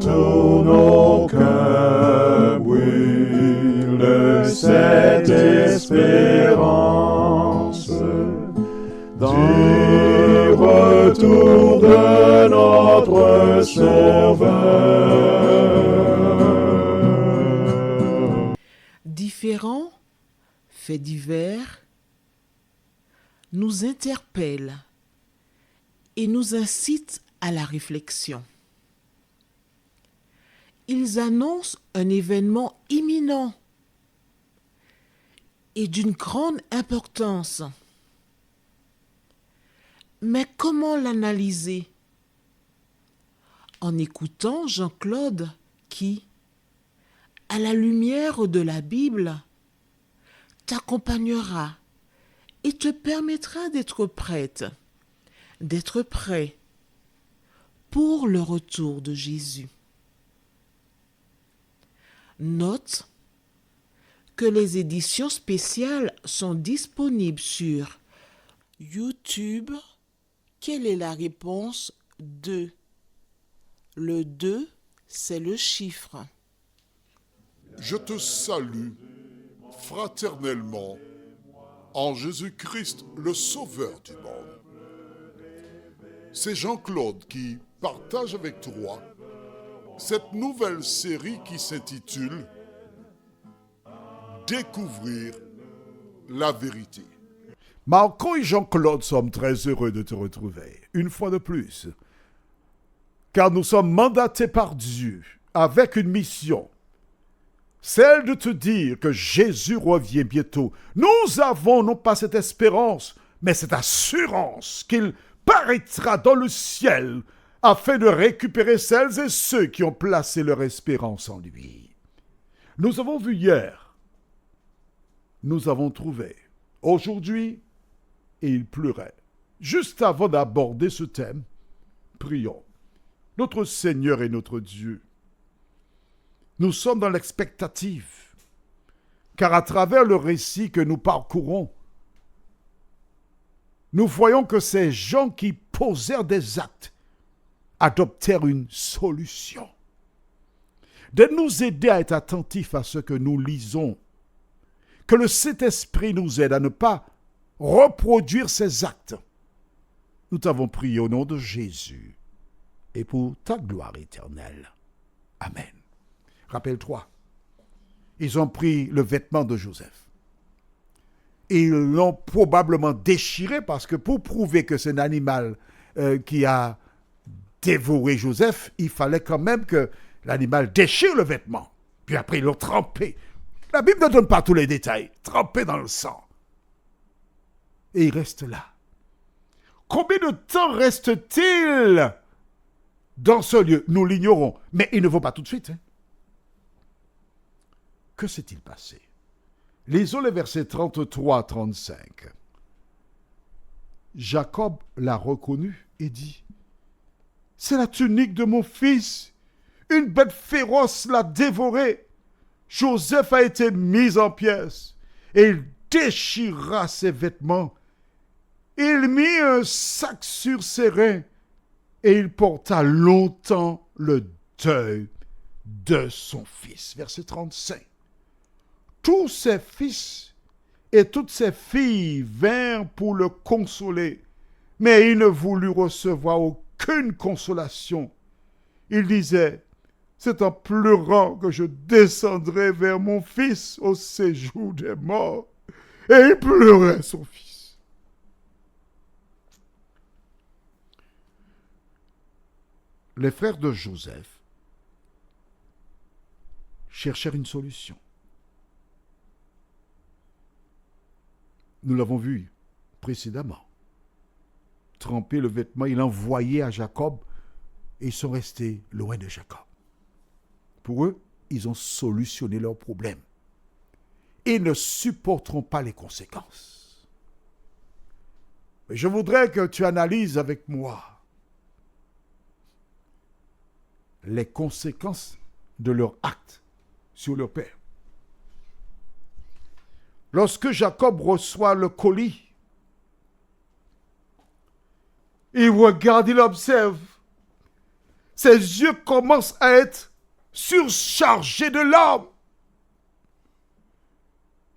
tous nos cœurs brûle cette espérance du retour de notre Sauveur. Différents faits divers nous interpellent et nous incitent à la réflexion. Ils annoncent un événement imminent et d'une grande importance. Mais comment l'analyser? En écoutant Jean-Claude qui, à la lumière de la Bible, t'accompagnera et te permettra d'être prête, d'être prêt pour le retour de Jésus. Note que les éditions spéciales sont disponibles sur YouTube. Quelle est la réponse 2? Le 2, c'est le chiffre. Je te salue fraternellement en Jésus-Christ, le Sauveur du monde. C'est Jean-Claude qui partage avec toi cette nouvelle série qui s'intitule « Découvrir la vérité ». Marco et Jean-Claude sommes très heureux de te retrouver, une fois de plus, car nous sommes mandatés par Dieu avec une mission, celle de te dire que Jésus revient bientôt. Nous avons non pas cette espérance, mais cette assurance qu'il paraîtra dans le ciel afin de récupérer celles et ceux qui ont placé leur espérance en lui. Nous avons vu hier, nous avons trouvé. Aujourd'hui, il pleurait. Juste avant d'aborder ce thème, prions. Notre Seigneur et notre Dieu, nous sommes dans l'expectative, car à travers le récit que nous parcourons, nous voyons que ces gens qui posèrent des actes adoptèrent une solution. De nous aider à être attentifs à ce que nous lisons, que le Saint-Esprit nous aide à ne pas reproduire ces actes. Nous t'avons prié au nom de Jésus et pour ta gloire éternelle. Amen. Rappelle-toi, ils ont pris le vêtement de Joseph. Ils l'ont probablement déchiré parce que pour prouver que c'est un animal qui a dévoré Joseph, il fallait quand même que l'animal déchire le vêtement. Puis après, ils l'ont trempé. La Bible ne donne pas tous les détails. Trempé dans le sang. Et il reste là. Combien de temps reste-t-il dans ce lieu? Nous l'ignorons. Mais il ne va pas tout de suite. Que s'est-il passé? Lisons les versets 33 à 35. Jacob l'a reconnu et dit, « C'est la tunique de mon fils. Une bête féroce l'a dévoré. Joseph a été mis en pièces et il déchira ses vêtements. Il mit un sac sur ses reins et il porta longtemps le deuil de son fils. » Verset 35. Tous ses fils et toutes ses filles vinrent pour le consoler, mais il ne voulut recevoir aucune consolation. Il disait, « C'est en pleurant que je descendrai vers mon fils au séjour des morts. » Et il pleurait son fils. Les frères de Joseph cherchèrent une solution. Nous l'avons vu précédemment. Tremper le vêtement, il envoyait à Jacob et ils sont restés loin de Jacob. Pour eux, ils ont solutionné leur problème. Ils ne supporteront pas les conséquences. Mais je voudrais que tu analyses avec moi les conséquences de leur acte sur leur père. Lorsque Jacob reçoit le colis, il regarde, il observe. ses yeux commencent à être surchargés de larmes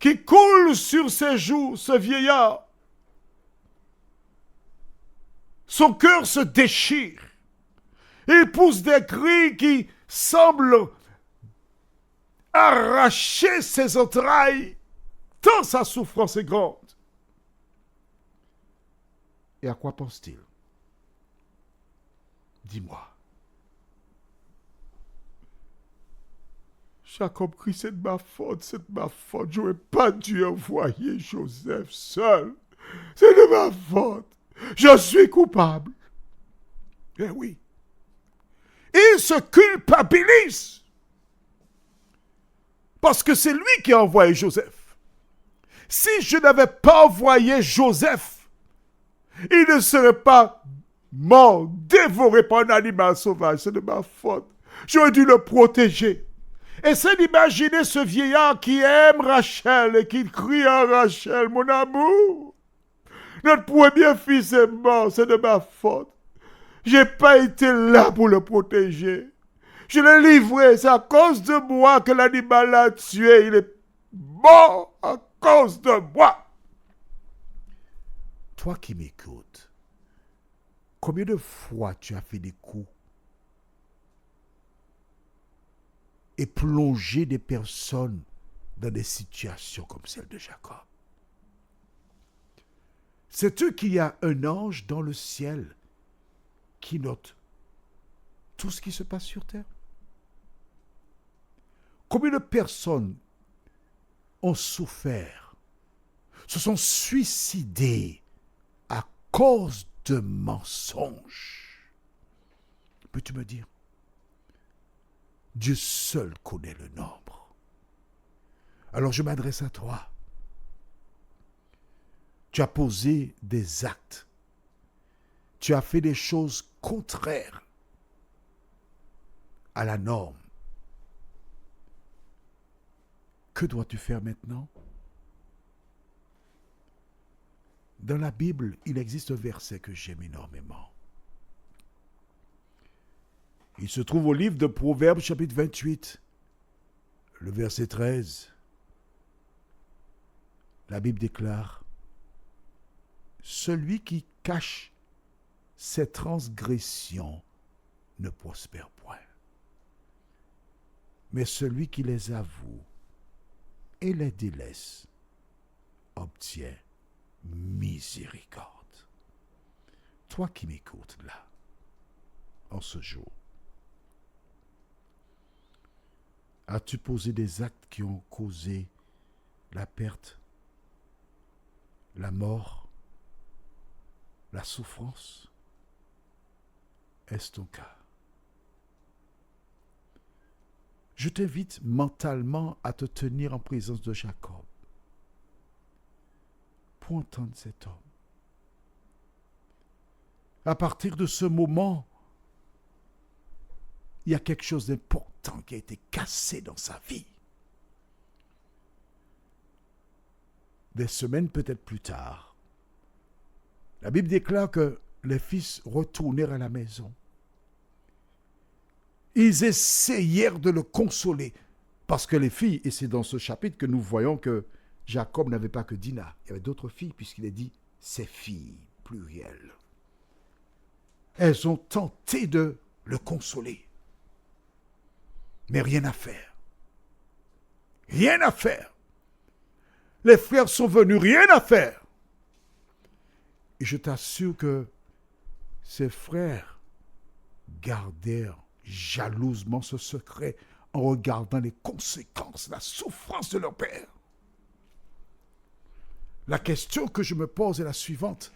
qui coulent sur ses joues, ce vieillard. Son cœur se déchire. Il pousse des cris qui semblent arracher ses entrailles, tant sa souffrance est grande. Et à quoi pense-t-il? Dis-moi. Jacob crie, c'est de ma faute, c'est de ma faute. Je n'aurais pas dû envoyer Joseph seul. C'est de ma faute. Je suis coupable. Eh oui. Il se culpabilise. Parce que c'est lui qui a envoyé Joseph. Si je n'avais pas envoyé Joseph, il ne serait pas mort, dévoré par un animal sauvage. C'est de ma faute. J'aurais dû le protéger. Essaie d'imaginer ce vieillard qui aime Rachel et qui crie à Rachel, mon amour. Notre premier fils est mort, c'est de ma faute. Je n'ai pas été là pour le protéger. Je l'ai livré, c'est à cause de moi que l'animal l'a tué. Il est mort à cause de moi. Toi qui m'écoutes, combien de fois tu as fait des coups et plongé des personnes dans des situations comme celle de Jacob? Sais-tu qu'il y a un ange dans le ciel qui note tout ce qui se passe sur terre? Combien de personnes ont souffert, se sont suicidées à cause de mensonges? Peux-tu me dire? Dieu seul connaît le nombre. Alors je m'adresse à toi. Tu as posé des actes. Tu as fait des choses contraires à la norme. Que dois-tu faire maintenant? Dans la Bible, il existe un verset que j'aime énormément. Il se trouve au livre de Proverbes, chapitre 28, le verset 13. La Bible déclare: celui qui cache ses transgressions ne prospère point, mais celui qui les avoue et les délaisse obtient miséricorde. Toi qui m'écoutes là, en ce jour, as-tu posé des actes qui ont causé la perte, la mort, la souffrance? Est-ce ton cas? Je t'invite mentalement à te tenir en présence de Jacob pour entendre cet homme. À partir de ce moment, il y a quelque chose d'important qui a été cassé dans sa vie. Des semaines peut-être plus tard, la Bible déclare que les fils retournèrent à la maison. Ils essayèrent de le consoler. Parce que les filles, et c'est dans ce chapitre que nous voyons que Jacob n'avait pas que Dina. Il y avait d'autres filles, puisqu'il est dit ses filles, pluriel. Elles ont tenté de le consoler. Mais rien à faire. Rien à faire. Les frères sont venus, rien à faire. Et je t'assure que ses frères gardèrent jalousement ce secret en regardant les conséquences, la souffrance de leur père. La question que je me pose est la suivante.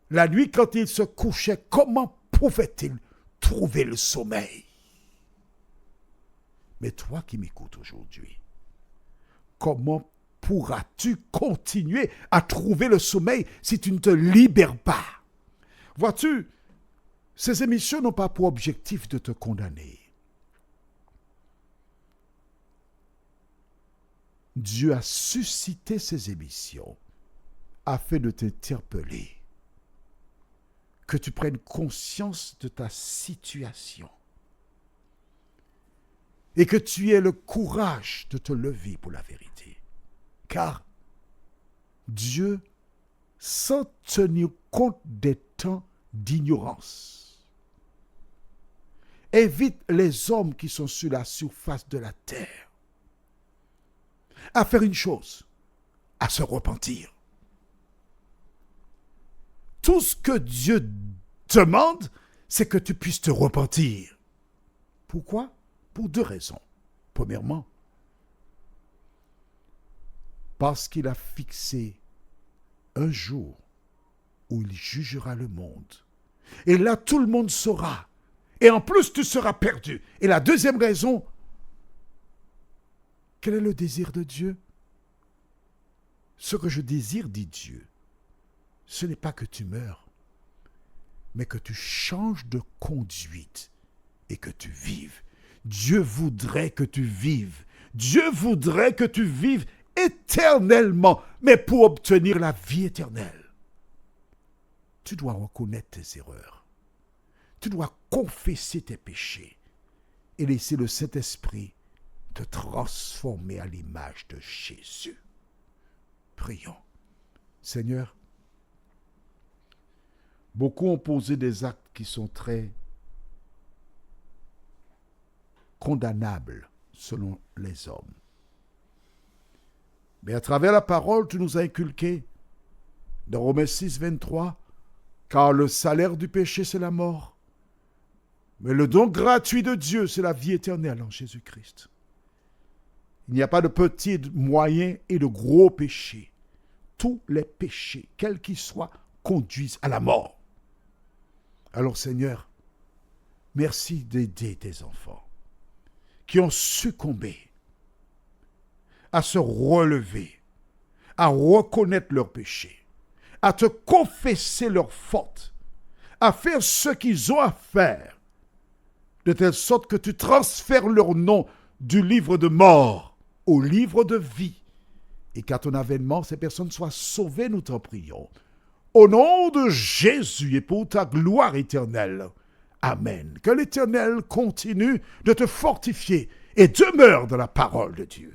La nuit, quand il se couchait, comment pouvait-il trouver le sommeil? Mais toi qui m'écoutes aujourd'hui, comment pourras-tu continuer à trouver le sommeil si tu ne te libères pas? Vois-tu, ces émissions n'ont pas pour objectif de te condamner. Dieu a suscité ces émissions afin de t'interpeller. que tu prennes conscience de ta situation et que tu aies le courage de te lever pour la vérité. Car Dieu, sans tenir compte des temps d'ignorance, invite les hommes qui sont sur la surface de la terre à faire une chose, à se repentir. Tout ce que Dieu demande, c'est que tu puisses te repentir. Pourquoi? Pour 2 raisons. Premièrement, parce qu'il a fixé un jour où il jugera le monde. Et là, tout le monde saura. Et en plus, tu seras perdu. Et la deuxième raison, quel est le désir de Dieu? Ce que je désire, dit Dieu, ce n'est pas que tu meurs, mais que tu changes de conduite et que tu vives. Dieu voudrait que tu vives. Dieu voudrait que tu vives éternellement, mais pour obtenir la vie éternelle, tu dois reconnaître tes erreurs. Tu dois confesser tes péchés et laisser le Saint-Esprit te transformer à l'image de Jésus. Prions. Seigneur, beaucoup ont posé des actes qui sont très condamnables selon les hommes. Mais à travers la parole, tu nous as inculqué, dans Romains 6, 23, car le salaire du péché, c'est la mort. Mais le don gratuit de Dieu, c'est la vie éternelle en Jésus-Christ. Il n'y a pas de petits, de moyens et de gros péchés. Tous les péchés, quels qu'ils soient, conduisent à la mort. Alors Seigneur, merci d'aider tes enfants qui ont succombé à se relever, à reconnaître leurs péchés, à te confesser leurs fautes, à faire ce qu'ils ont à faire, de telle sorte que tu transfères leur nom du livre de mort au livre de vie, et qu'à ton avènement, ces personnes soient sauvées, nous t'en prions. Au nom de Jésus et pour ta gloire éternelle. Amen. Que l'Éternel continue de te fortifier et demeure dans la parole de Dieu.